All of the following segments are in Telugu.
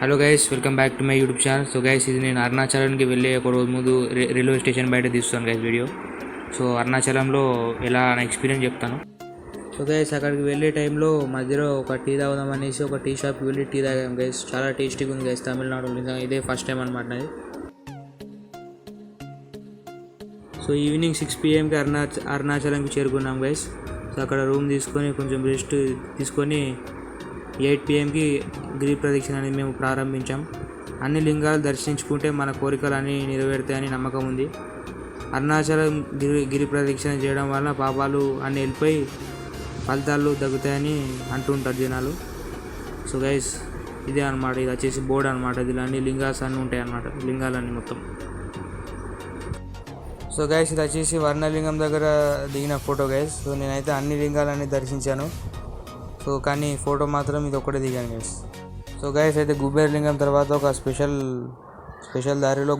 Hello guys, welcome back to my YouTube channel. So guys, ఇది నేను అరుణాచలానికి వెళ్ళే ఒక రోజు ముందు రైల్వే స్టేషన్ బయట తీస్తాను గైస్ వీడియో. సో అరుణాచలంలో ఎలా నా ఎక్స్పీరియన్స్ చెప్తాను. సో గైస్, అక్కడికి వెళ్ళే టైంలో మధ్యలో ఒక టీ తాగుదాం అనేసి ఒక టీ షాప్కి వెళ్ళి టీ తాగాం గైస్. చాలా టేస్టీగా ఉంది గైస్. తమిళనాడులో నిజంగా ఇదే ఫస్ట్ టైం అనమాట నాది. సో ఈవినింగ్ 6 PM అరుణాచలంకి చేరుకున్నాం గైస్. సో అక్కడ రూమ్ తీసుకొని కొంచెం రెస్ట్ తీసుకొని 8 PMకి గిరి ప్రదక్షిణ అనేది మేము ప్రారంభించాం. అన్ని లింగాలు దర్శించుకుంటే మన కోరికలు అన్నీ నెరవేరుతాయని నమ్మకం ఉంది. అరుణాచలం గిరి ప్రదక్షిణ చేయడం వల్ల పాపాలు అన్నీ వెళ్ళిపోయి ఫలితాలు తగ్గుతాయని అంటుంటారు జనాలు. సో గైస్, ఇదే అనమాట. ఇది వచ్చేసి బోర్డు అనమాట. దీనిలో అన్ని లింగాస్ అన్నీ ఉంటాయి అన్నమాట, లింగాలన్నీ మొత్తం. సో గైస్, ఇది వచ్చేసి వర్ణలింగం దగ్గర దిగిన ఫోటో గైస్. సో నేనైతే అన్ని లింగాలన్నీ దర్శించాను. సో కానీ ఫోటో మాత్రం ఇది ఒక్కటే దిగాను గైస్. సో గైస్, అయితే కుబేరలింగం తర్వాత ఒక స్పెషల్ దారిలో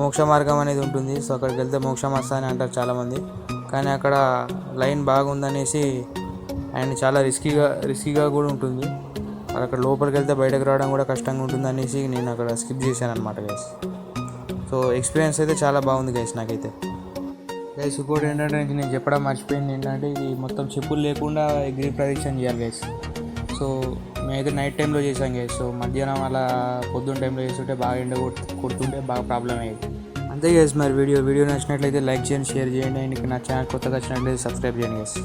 మోక్ష మార్గం అనేది ఉంటుంది. సో అక్కడికి వెళ్తే మోక్షమాస అని అంటారు చాలామంది. కానీ అక్కడ లైన్ బాగుందనేసి అండ్ చాలా రిస్కీగా కూడా ఉంటుంది. అక్కడ లోపలికి వెళ్తే బయటకు రావడం కూడా కష్టంగా ఉంటుంది అనేసి నేను అక్కడ స్కిప్ చేశాను అనమాట గైస్. సో ఎక్స్పీరియన్స్ అయితే చాలా బాగుంది గైస్ నాకైతే. గైస్, ఇంకోటి ఏంటంటే నేను చెప్పడం మర్చిపోయింది ఏంటంటే, ఇది మొత్తం చెప్పులు లేకుండా గిరి ప్రదక్షిణ చేయాలి గైస్. సో మేమైతే నైట్ టైంలో చేసాం గైస్. సో మధ్యాహ్నం అలా పొద్దున్న టైంలో చేస్తుంటే బాగా ఎండ కొడుతుంటే బాగా ప్రాబ్లం అయ్యేది. అంతే గైస్. మరి వీడియో నచ్చినట్లయితే లైక్ చేయండి, షేర్ చేయండి. అండ్ నా ఛానల్ కొత్తగా వచ్చినట్లయితే సబ్స్క్రైబ్ చేయండి గైస్.